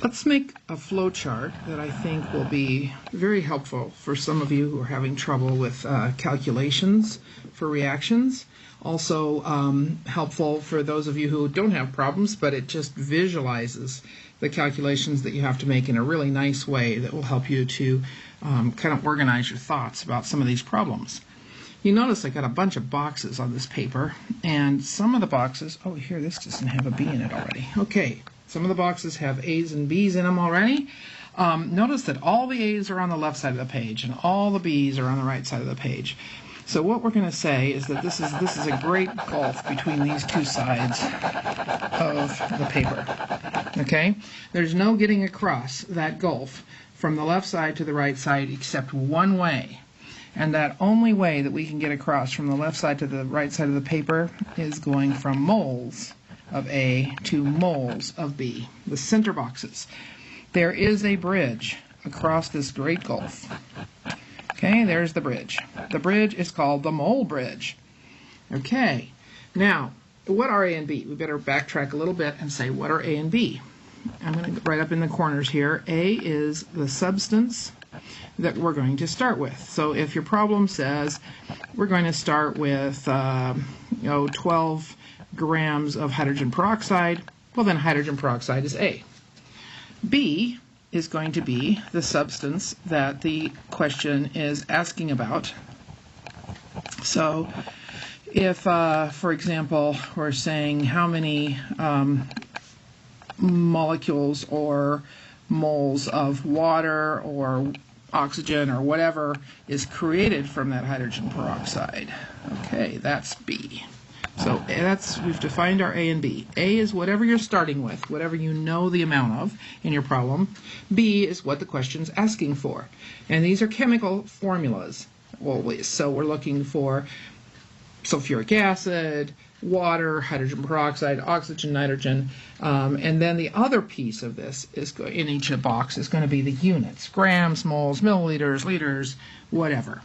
Let's make a flow chart that I think will be very helpful for some of you who are having trouble with calculations for reactions. Also helpful for those of you who don't have problems, but it just visualizes the calculations that you have to make in a really nice way that will help you to kind of organize your thoughts about some of these problems. You notice I got a bunch of boxes on this paper, and some of the boxes, oh here, this doesn't have a B in it already. Okay. Some of the boxes have A's and B's in them already. Notice that all the A's are on the left side of the page and all the B's are on the right side of the page. So what we're going to say is that this is a great gulf between these two sides of the paper. Okay? There's no getting across that gulf from the left side to the right side except one way. And that only way that we can get across from the left side to the right side of the paper is going from moles of A to moles of B, the center boxes. There is a bridge across this great gulf. Okay, there's the bridge. The bridge is called the mole bridge. Okay, now, what are A and B? We better backtrack a little bit and say, what are A and B? I'm going to write up in the corners here. A is the substance that we're going to start with. So if your problem says we're going to start with 12 grams of hydrogen peroxide, well then hydrogen peroxide is A. B is going to be the substance that the question is asking about. So if, for example, we're saying how many molecules or moles of water or oxygen or whatever is created from that hydrogen peroxide. Okay, that's B. So we've defined our A and B. A is whatever you're starting with, whatever you know the amount of in your problem. B is what the question's asking for. And these are chemical formulas always. So we're looking for sulfuric acid, water, hydrogen peroxide, oxygen, nitrogen, and then the other piece of this is in each box is going to be the units: grams, moles, milliliters, liters, whatever.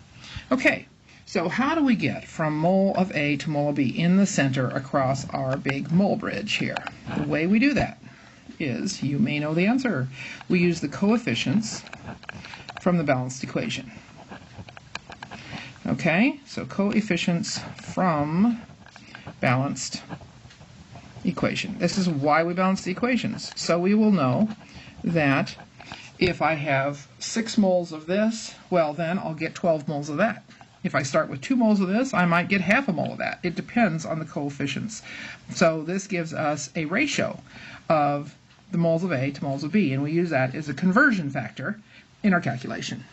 Okay. So how do we get from mole of A to mole of B in the center across our big mole bridge here? The way we do that is, you may know the answer, we use the coefficients from the balanced equation. Okay, so coefficients from balanced equation. This is why we balance the equations. So we will know that if I have 6 moles of this, well then I'll get 12 moles of that. If I start with 2 moles of this, I might get half a mole of that. It depends on the coefficients. So this gives us a ratio of the moles of A to moles of B, and we use that as a conversion factor in our calculation.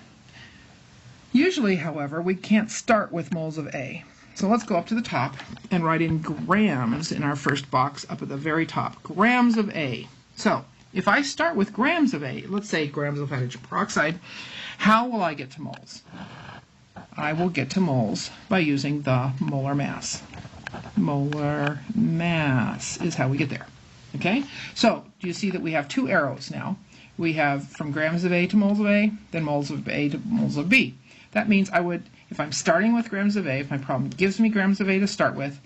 Usually, however, we can't start with moles of A. So let's go up to the top and write in grams in our first box up at the very top. Grams of A. So if I start with grams of A, let's say grams of hydrogen peroxide, how will I get to moles? I will get to moles by using the molar mass. Molar mass is how we get there. Okay? So, do you see that we have 2 arrows now? We have from grams of A to moles of A, then moles of A to moles of B. That means I would, if I'm starting with grams of A, if my problem gives me grams of A to start with,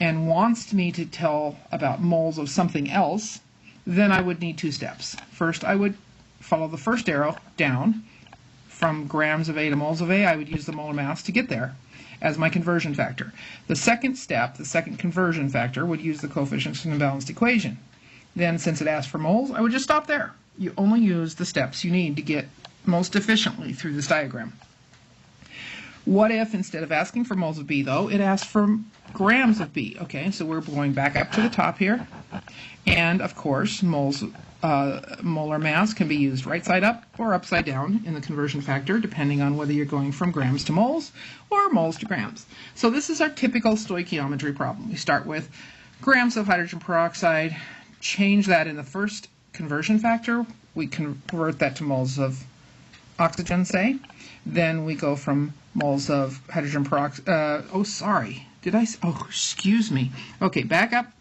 and wants me to tell about moles of something else, then I would need 2 steps. First, I would follow the first arrow down. From grams of A to moles of A, I would use the molar mass to get there as my conversion factor. The second step, the second conversion factor, would use the coefficients from the balanced equation. Then, since it asked for moles, I would just stop there. You only use the steps you need to get most efficiently through this diagram. What if, instead of asking for moles of B, though, it asked for grams of B? Okay, so we're going back up to the top here. And, of course, molar mass can be used right side up or upside down in the conversion factor, depending on whether you're going from grams to moles or moles to grams. So this is our typical stoichiometry problem. We start with grams of hydrogen peroxide, change that in the first conversion factor. We convert that to moles of oxygen, say. Then we go from moles of hydrogen peroxide. Excuse me. Okay, back up.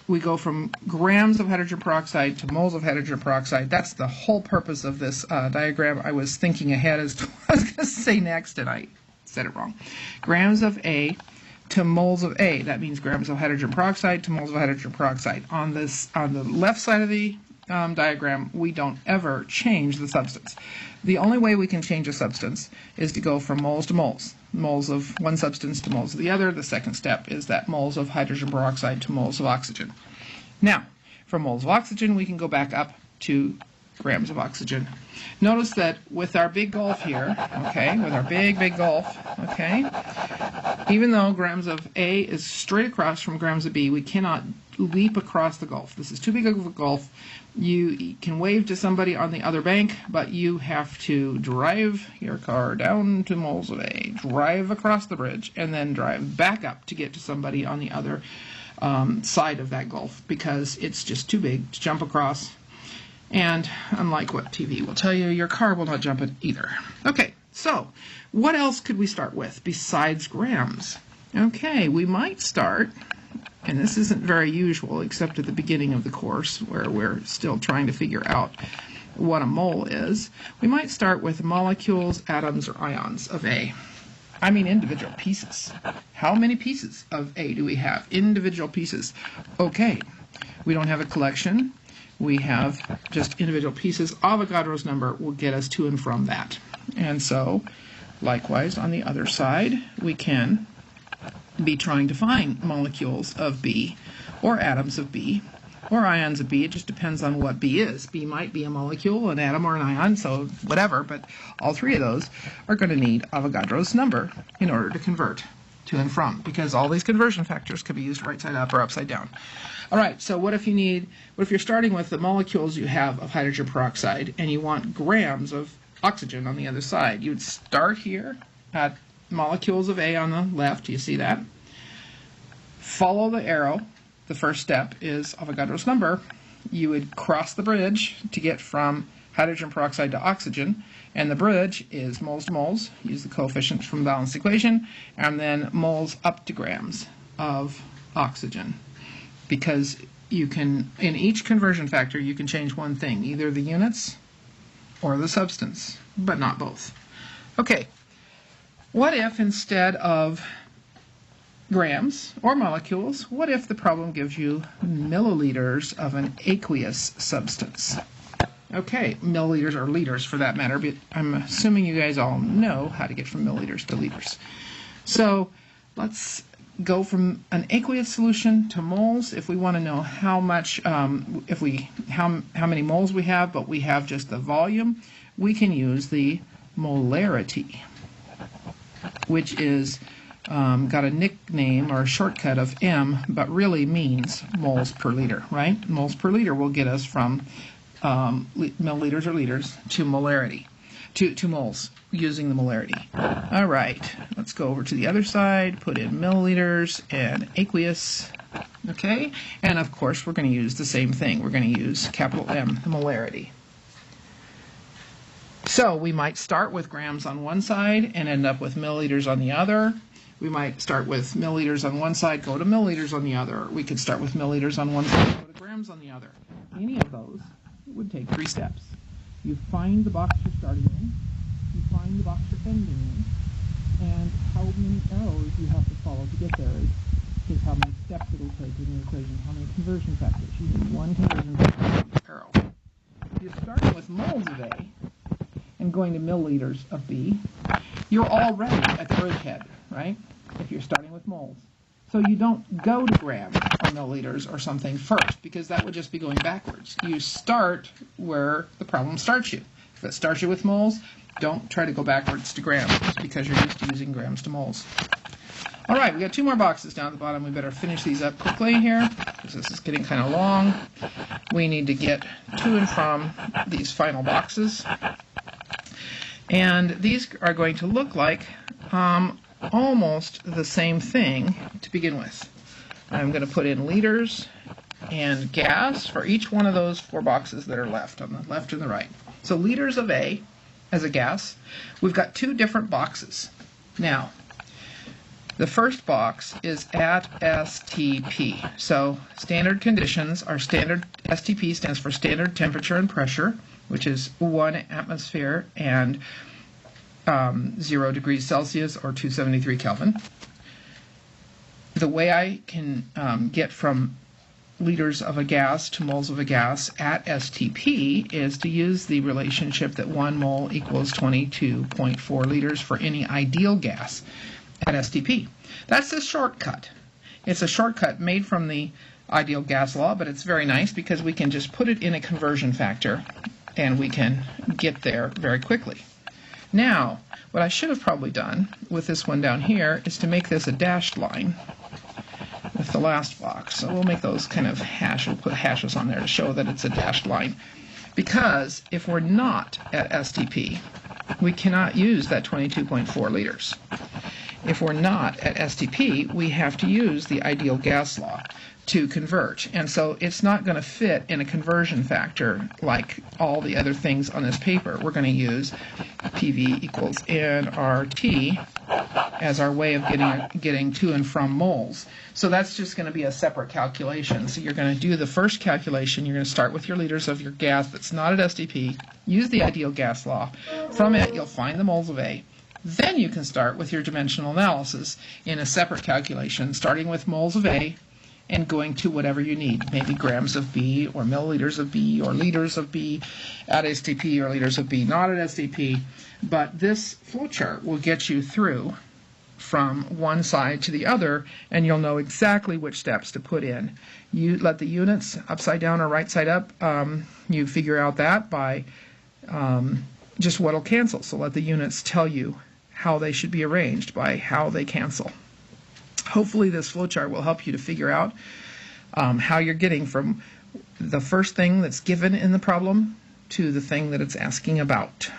We go from grams of hydrogen peroxide to moles of hydrogen peroxide. That's the whole purpose of this diagram. I was thinking ahead as to what I was going to say next, and I said it wrong. Grams of A to moles of A. That means grams of hydrogen peroxide to moles of hydrogen peroxide. On the left side of the diagram, we don't ever change the substance. The only way we can change a substance is to go from moles to moles. Moles of one substance to moles of the other. The second step is that moles of hydrogen peroxide to moles of oxygen. Now, from moles of oxygen, we can go back up to grams of oxygen. Notice that with our big gulf here, okay, with our big gulf, okay, even though grams of A is straight across from grams of B, we cannot leap across the gulf. This is too big of a gulf. You can wave to somebody on the other bank, but you have to drive your car down to moles of A, drive across the bridge, and then drive back up to get to somebody on the other side of that gulf, because it's just too big to jump across. And unlike what TV will tell you, your car will not jump it either. Okay, so what else could we start with besides grams? Okay, we might start, and this isn't very usual except at the beginning of the course where we're still trying to figure out what a mole is. We might start with molecules, atoms, or ions of A. I mean individual pieces. How many pieces of A do we have? Individual pieces. Okay, we don't have a collection. We have just individual pieces. Avogadro's number will get us to and from that. And so, likewise, on the other side, we can be trying to find molecules of B, or atoms of B, or ions of B. It just depends on what B is. B might be a molecule, an atom, or an ion, so whatever, but all three of those are going to need Avogadro's number in order to convert to and from, because all these conversion factors could be used right side up or upside down. All right, so what if you're starting with the molecules you have of hydrogen peroxide and you want grams of oxygen on the other side? You'd start here at molecules of A on the left. Do you see that? Follow the arrow. The first step is Avogadro's number. You would cross the bridge to get from hydrogen peroxide to oxygen, and the bridge is moles to moles. Use the coefficient from the balanced equation, and then moles up to grams of oxygen. Because you can, in each conversion factor, you can change one thing, either the units or the substance, but not both. Okay, what if instead of grams or molecules, what if the problem gives you milliliters of an aqueous substance? Okay, milliliters or liters for that matter, but I'm assuming you guys all know how to get from milliliters to liters. So let's go from an aqueous solution to moles. If we want to know how much, how many moles we have, but we have just the volume, we can use the molarity, which is got a nickname or a shortcut of M, but really means moles per liter, right? Moles per liter will get us from milliliters or liters to molarity, to moles, using the molarity. All right, let's go over to the other side, put in milliliters and aqueous, okay? And of course, we're going to use the same thing. We're going to use capital M, the molarity. So we might start with grams on one side and end up with milliliters on the other. We might start with milliliters on one side, go to milliliters on the other. We could start with milliliters on one side, go to grams on the other. Any of those would take 3 steps. You find the box you're starting in, you find the box you're ending in, and how many arrows you have to follow to get there is how many steps it will take in your equation, how many conversion factors. You need one conversion factor per arrow. If you're starting with moles of A and going to milliliters of B, you're already at the bridgehead, right? If you're starting with moles. So you don't go to grams or milliliters or something first, because that would just be going backwards. You start where the problem starts you. If it starts you with moles, don't try to go backwards to grams, just because you're used to using grams to moles. All right, we got 2 more boxes down at the bottom. We better finish these up quickly here, because this is getting kind of long. We need to get to and from these final boxes. And these are going to look like almost the same thing to begin with. I'm going to put in liters and gas for each one of those 4 boxes that are left, on the left and the right. So liters of A as a gas. We've got 2 different boxes. Now, the first box is at STP. So standard conditions are standard, STP stands for standard temperature and pressure, which is 1 atmosphere and 0 degrees Celsius or 273 Kelvin. the way I can get from liters of a gas to moles of a gas at STP is to use the relationship that 1 mole equals 22.4 liters for any ideal gas at STP. That's a shortcut. It's a shortcut made from the ideal gas law, but it's very nice because we can just put it in a conversion factor and we can get there very quickly. Now, what I should have probably done with this one down here is to make this a dashed line with the last box. So we'll make those kind of we'll put hashes on there to show that it's a dashed line. Because if we're not at STP, we cannot use that 22.4 liters. If we're not at STP, we have to use the ideal gas law to convert. And so it's not going to fit in a conversion factor like all the other things on this paper. We're going to use PV equals nRT as our way of getting to and from moles. So that's just going to be a separate calculation. So you're going to do the first calculation. You're going to start with your liters of your gas that's not at STP. Use the ideal gas law. From it, you'll find the moles of A. Then you can start with your dimensional analysis in a separate calculation, starting with moles of A and going to whatever you need, maybe grams of B or milliliters of B or liters of B at STP or liters of B not at STP. But this flowchart will get you through from one side to the other, and you'll know exactly which steps to put in. You let the units upside down or right side up, you figure out that by just what'll cancel. So let the units tell you how they should be arranged by how they cancel. Hopefully this flowchart will help you to figure out how you're getting from the first thing that's given in the problem to the thing that it's asking about.